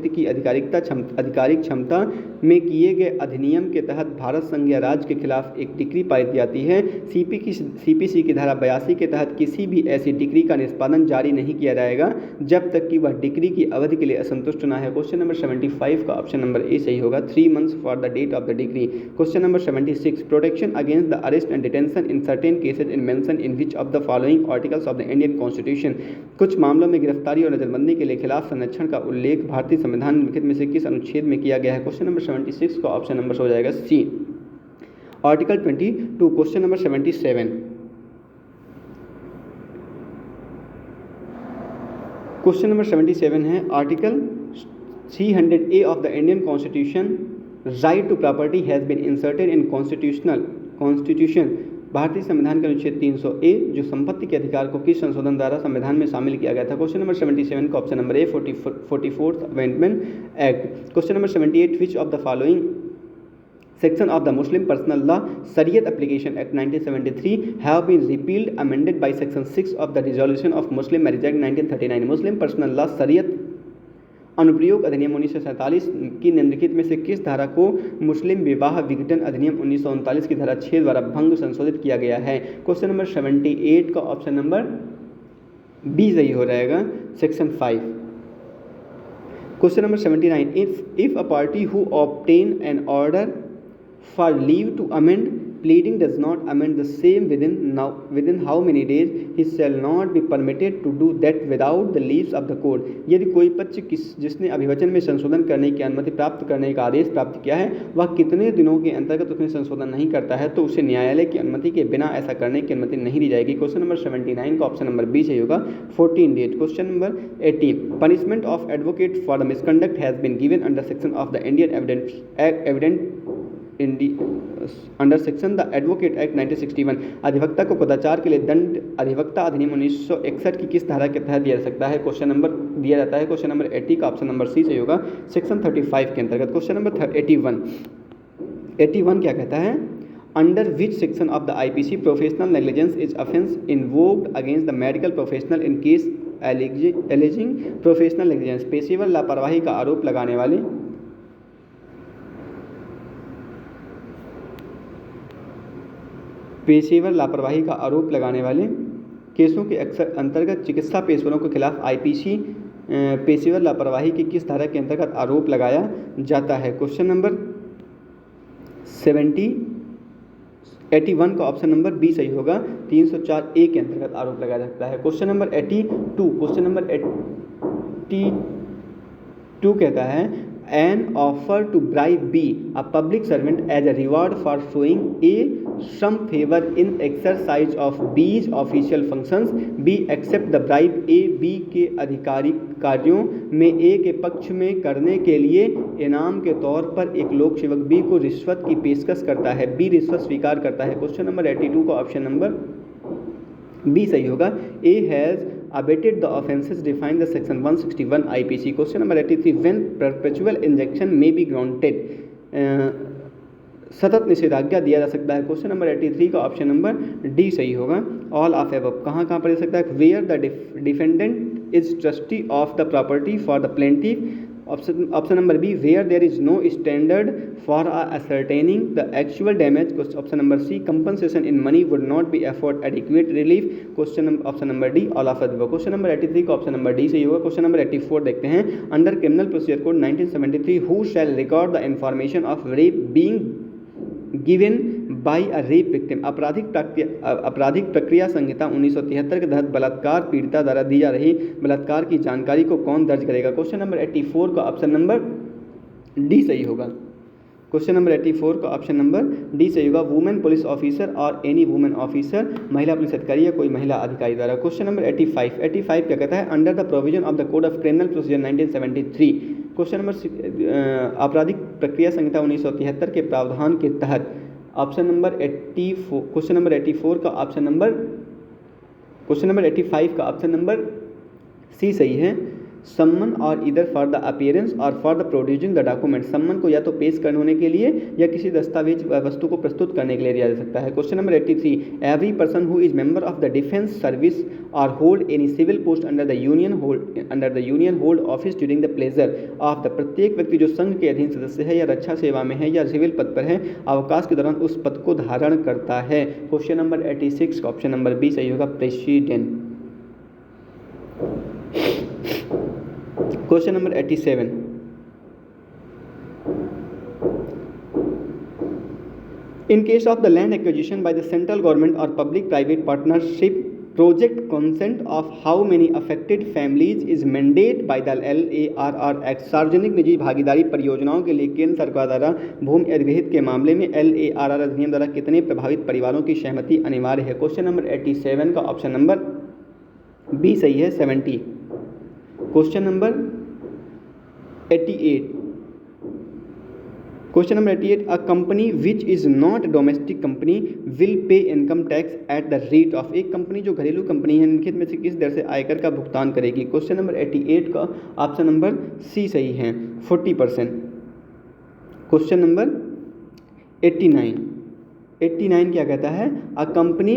की आधिकारिक क्षमता में किए गए अधिनियम के तहत भारत संघ या राज्य के खिलाफ एक डिक्री पारित जाती है। CPC की धारा 82 के तहत किसी भी ऐसी डिक्री का निष्पादन जारी नहीं किया जाएगा जब तक कि वह डिक्री की अवधि के लिए असंतुष्ट न है। क्वेश्चन नंबर 75 का ऑप्शन नंबर ए सही होगा, 3 months for the date of the decree. Question number 76, protection against the arrest and detention in certain cases in mention in which of the following articles of the Indian constitution, कुछ मामलों में गिरफ्तारी और नजरबंदी के लिए खिलाफ संरक्षण का उल्लेख भारतीय संविधान निम्नलिखित में से किस अनुच्छेद में किया गया है। क्वेश्चन नंबर 76 का ऑप्शन नंबर हो जाएगा C, article 22। Question number 77, question number 77 है article 300A of the Indian constitution, right to property has been inserted in constitution, भारतीय संविधान के अनुच्छेद 300A जो संपत्ति के अधिकार को किस संशोधन द्वारा संविधान में शामिल किया गया था। क्वेश्चन नंबर 77 का option number A 44th amendment act. Question number 78, which of the following section of the Muslim personal law Shariat application act 1973 have been repealed amended by section 6 of the resolution of Muslim marriage act 1939, Muslim personal law Shariat अनुप्रयोग अधिनियम 1947 की निम्नलिखित में से किस धारा को मुस्लिम विवाह विघटन अधिनियम 1939 की धारा 6 द्वारा भंग संशोधित किया गया है? क्वेश्चन नंबर 78 का ऑप्शन नंबर बी सही हो जाएगा, section 5। Question number 79, if a party who obtain an order for leave to amend pleading does not amend the same within how many days he shall not be permitted to do that without the leaves of the court। यदि कोई पक्ष जिसने अभिवचन में संशोधन करने की अनुमति प्राप्त करने का आदेश प्राप्त किया है वह कितने दिनों के अंतर्गत उसमें संशोधन नहीं करता है तो उसे न्यायालय की अनुमति के बिना ऐसा करने की अनुमति नहीं दी जाएगी। क्वेश्चन नंबर 79 का ऑप्शन नंबर बी सही होगा, 14 days. Question number 80, punishment of advocate for the misconduct has been given under section of the Indian under section the advocate act 1961। अधिवक्ता को कदाचार के लिए दंड अधिवक्ता अधिनियम 1961 की किस धारा के तहत दिया जा सकता है? क्वेश्चन नंबर दिया जाता है क्वेश्चन नंबर 80 का ऑप्शन नंबर सी सही होगा, सेक्शन 35 के अंतर्गत। क्वेश्चन नंबर 81 क्या कहता है? Under which section of the IPC professional negligence is offence invoked against the medical professional in case aliasing professional negligence. पेशेवर लापरवाही का आरोप लगाने वाले केसों के अक्सर अंतर्गत चिकित्सा पेशेवरों के खिलाफ आईपीसी पेशेवर लापरवाही की किस धारा के अंतर्गत आरोप लगाया जाता है? क्वेश्चन नंबर 81 का ऑप्शन नंबर बी सही होगा, 304A के अंतर्गत आरोप लगाया जाता है। क्वेश्चन नंबर 82 कहता है an offer to bribe B, a public servant, as a reward for showing A some favor in exercise of B's official functions, B accept the bribe A B के आधिकारिक कार्यों में A के पक्ष में करने के लिए इनाम के तौर पर एक लोक सेवक B को रिश्वत की पेशकश करता है, B रिश्वत स्वीकार करता है। क्वेश्चन नंबर 82 का ऑप्शन नंबर बी सही होगा, A has abated the offences defined the section 161 IPC। Question number 83, when perpetual injunction may be granted, सतत निषेधाज्ञा दिया जा सकता है। क्वेश्चन नंबर 83 का ऑप्शन नंबर डी सही होगा, ऑल ऑफ एबव। कहाँ पढ़ सकता है? Where the defendant is trustee of the property for the plaintiff. Option number B, where there is no standard for ascertaining the actual damage। Option number C, compensation in money would not be afford adequate relief. Option number D, all of above. Question number 83 का option number D सही होगा। Question number 84 देखते हैं, under criminal procedure code 1973 who shell record the information of rape being given by a rape victim. आपराधिक प्रक्रिया संहिता 1973 के तहत बलात्कार पीड़िता द्वारा दी जा रही बलात्कार की जानकारी को कौन दर्ज करेगा? क्वेश्चन नंबर 84 का ऑप्शन नंबर डी सही होगा। क्वेश्चन नंबर 84 का ऑप्शन नंबर डी सही होगा, वुमेन पुलिस ऑफिसर और एनी वुमेन ऑफिसर, महिला पुलिस अधिकारी या कोई महिला अधिकारी द्वारा। क्वेश्चन नंबर 85 क्या कहता है? Under the provision of the code of criminal procedure 1973। Question number आपराधिक प्रक्रिया संहिता 1973 के प्रावधान के तहत ऑप्शन नंबर 84 क्वेश्चन नंबर 84 का ऑप्शन नंबर क्वेश्चन नंबर 85 का ऑप्शन नंबर सी सही है, सम्मन और इधर फॉर द अपीयरेंस और for the producing the document. सम्मन को या तो पेश करने के लिए या किसी दस्तावेज वस्तु को प्रस्तुत करने के लिए दिया जा सकता है। Question number 83, every person who is member of the defence service और hold any civil post under the union hold office during the pleasure of the. प्रत्येक व्यक्ति जो संघ के अधीन सदस्य है या रक्षा सेवा में है या सिविल पद पर है, अवकाश के दौरान उस पद को धारण करता है। क्वेश्चन नंबर 86 का ऑप्शन नंबर बी सही होगा, president. Question number 87, in case of the land acquisition by the central government or public private partnership project, consent of how many affected families is mandated by the LARR Act। सार्वजनिक निजी भागीदारी परियोजनाओं के लिए केंद्र सरकार द्वारा भूमि अधिग्रहित के मामले में LARR अधिनियम द्वारा कितने प्रभावित परिवारों की सहमति अनिवार्य है? क्वेश्चन नंबर 87 का ऑप्शन नंबर बी सही है, 70। Question number 88, question number 88, a company which is not domestic company will pay income tax at the rate of. एक कंपनी जो घरेलू कंपनी है निम्नलिखित में से किस दर से आयकर का भुगतान करेगी? क्वेश्चन नंबर 88 का ऑप्शन नंबर सी सही है, 40%। क्वेश्चन नंबर 89 क्या कहता है? A company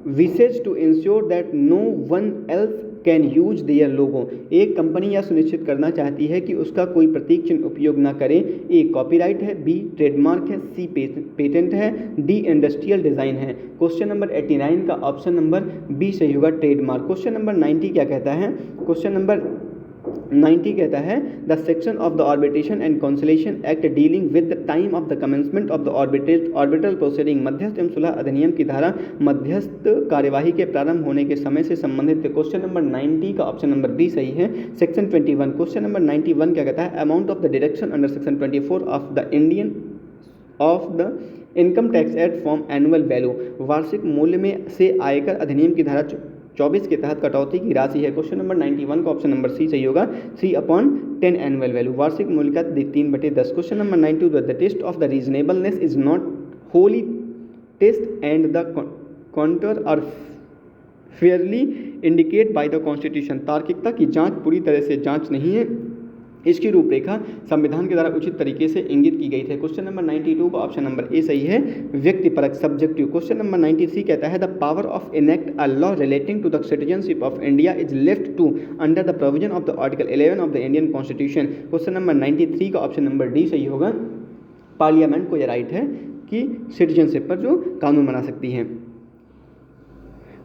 wishes to insure that no one else can use their logo. एक कंपनी यह सुनिश्चित करना चाहती है कि उसका कोई प्रतीक चिन्ह उपयोग न करे। ए कॉपीराइट है, बी ट्रेडमार्क है, सी पेटेंट है, डी इंडस्ट्रियल डिजाइन है। क्वेश्चन नंबर 89 का ऑप्शन नंबर बी सही होगा, ट्रेडमार्क। क्वेश्चन नंबर 90 क्या कहता है? क्वेश्चन नंबर 90 कहता है the section of the arbitration and conciliation act dealing with the time of the commencement of the orbital proceeding. मध्यस्थ एवं सुलह अधिनियम की धारा मध्यस्थ कार्यवाही के प्रारंभ होने के समय से संबंधित है। क्वेश्चन नंबर 90 का ऑप्शन नंबर बी सही है, सेक्शन 21। क्वेश्चन नंबर 91 क्या कहता है? Amount of the deduction under section 24 of the income tax act from annual value. वार्षिक मूल्य में से आयकर अधिनियम की धारा 24 के तहत कटौती की राशि है। क्वेश्चन नंबर 91 का ऑप्शन नंबर सी सही होगा, 3/10 एनुअल वैल्यू। वार्षिक मूल्य का 3/10। Question number 92 the test of the reasonableness is not wholly test and the counter are fairly indicate by the constitution. तार्किकता की जांच पूरी तरह से जांच नहीं है, इसकी रूपरेखा संविधान के द्वारा उचित तरीके से इंगित की गई थी। क्वेश्चन नंबर 92 का ऑप्शन नंबर ए सही है, व्यक्तिपरक सब्जेक्टिव। क्वेश्चन नंबर 93 कहता है the power of enact a law relating to the citizenship of India is left to under the provision of the article 11 of the Indian constitution. Question number 93 का option number D सही होगा, parliament को यह right है कि citizenship पर जो कानून बना सकती है।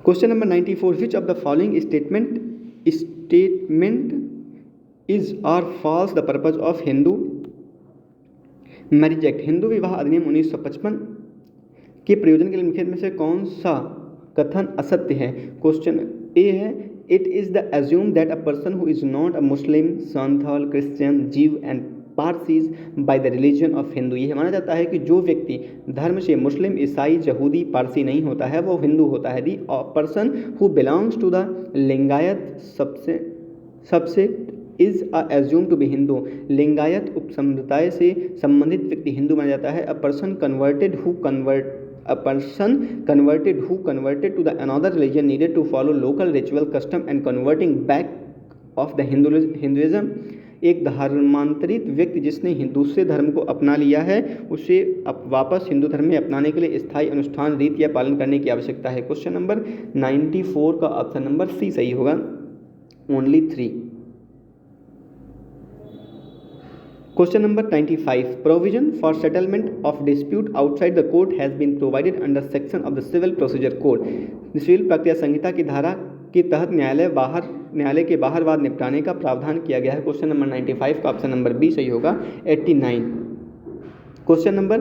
Question number 94 which of the following statement is are false the purpose of Hindu marriage act. Hindu विवाह अधिनियम 1955 के प्रयोजन के लिए निम्नलिखित में से कौन सा कथन असत्य है? क्वेश्चन ए है it is the assume that a person who is not a Muslim, Santhal, Christian, Jew and Parsis by the religion of Hindu. यह माना जाता है कि जो व्यक्ति धर्म से मुस्लिम, ईसाई, यहूदी, पारसी नहीं होता है वो हिंदू होता है। The person who belongs to the Lingayat subsect is assume to be Hindu. Lingayat उपसमुदाय से संबंधित व्यक्ति हिंदू माना जाता है। A person converted who converted to the another religion needed to follow local ritual custom and converting back of the Hinduism। एक धर्मांतरित व्यक्ति जिसने दूसरे धर्म को अपना लिया है उसे वापस हिंदू धर्म में अपनाने के लिए स्थायी अनुष्ठान रीति या पालन करने की आवश्यकता है। क्वेश्चन नंबर 94 का ऑप्शन नंबर सी सही होगा, only 3। Question number 95 provision for settlement of dispute outside the court has been provided under section of the civil procedure code। Civil प्रक्रिया संहिता की धारा के तहत न्यायालय के बाहर वाद निपटाने का प्रावधान किया गया है। क्वेश्चन नंबर 95 का ऑप्शन नंबर बी सही होगा, 89। क्वेश्चन नंबर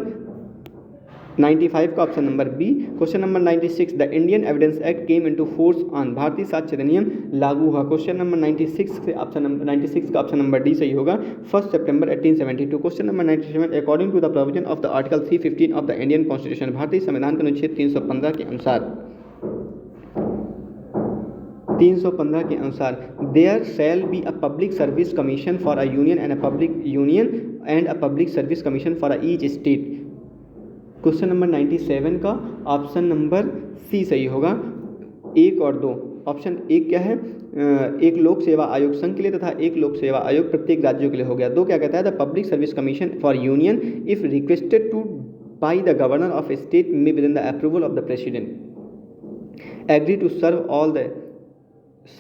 95 का option number B. Question number 96 the Indian evidence act came into force on. भारतीय साक्ष्य अधिनियम लागू हुआ। क्वेश्चन नंबर 96 से ऑप्शन नंबर 96 का ऑप्शन नंबर डी सही होगा, 1 सितंबर 1872। Question number 97 according to the provision of the article 315 of the Indian constitution. भारतीय संविधान के अनुच्छेद 315 के अनुसार there shall be a public service commission for a union and a public service commission for each state. Question number 97 का option number C सही होगा, 1 और 2। ऑप्शन 1 क्या है? एक लोक सेवा आयोग संघ के लिए तथा एक लोक सेवा आयोग प्रत्येक राज्यों के लिए हो गया। 2 क्या कहता है? The public service commission for union if requested to by the governor of state may within the approval of the president agree to serve all the.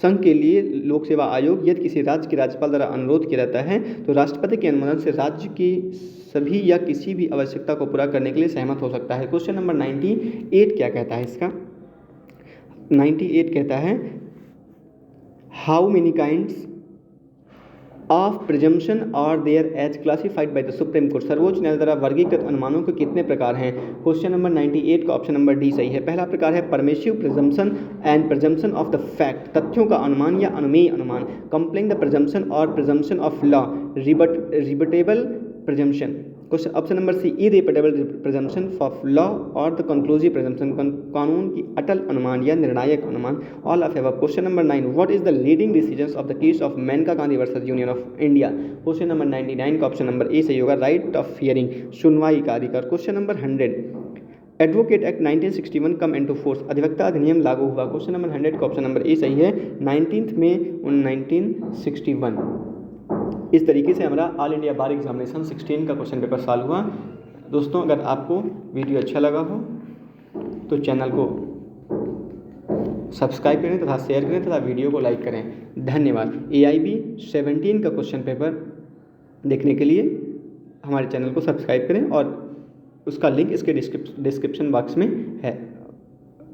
संघ के लिए लोक सेवा आयोग यदि किसी राज्य के राज्यपाल द्वारा अनुरोध किया जाता है तो राष्ट्रपति के अनुमोदन से राज्य की सभी या किसी भी आवश्यकता को पूरा करने के लिए सहमत हो सकता है। क्वेश्चन नंबर 98 क्या कहता है? इसका 98 कहता है how many kinds of presumption are there as classified by the supreme court. सर्वोच्च न्यायालय द्वारा वर्गीकृत अनुमानों के कितने प्रकार हैं? क्वेश्चन नंबर 98 का ऑप्शन नंबर डी सही है। पहला प्रकार है permissive presumption and presumption of the fact, तथ्यों का अनुमान या अनुमेय अनुमान। कंप्लेइंग द प्रिजम्पशन और presumption of law, rebuttable presumption. Question option number C irrebuttable presumption of law और द कंक्लूसिव प्रिजम्पशन, कानून की अटल अनुमान या निर्णायक अनुमान। All of above. Question number 9 what is the leading decisions of the case of Menaka Gandhi versus Union of India. Question number 99 का option number A सही होगा, राइट ऑफ हियरिंग, सुनवाई का अधिकार। Question number 100 advocate act 1961 come into force, अधिवक्ता अधिनियम लागू हुआ। क्वेश्चन नंबर 100 का ऑप्शन नंबर ए सही है, 19 मई 1961। इस तरीके से हमारा ऑल इंडिया बार एग्जामिनेशन 16 का क्वेश्चन पेपर सॉल्व हुआ। दोस्तों अगर आपको वीडियो अच्छा लगा हो तो चैनल को सब्सक्राइब करें तथा शेयर करें तथा वीडियो को लाइक करें। धन्यवाद। AIB 17 का क्वेश्चन पेपर देखने के लिए हमारे चैनल को सब्सक्राइब करें और उसका लिंक इसके डिस्क्रिप्शन बॉक्स में है,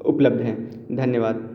उपलब्ध है। धन्यवाद।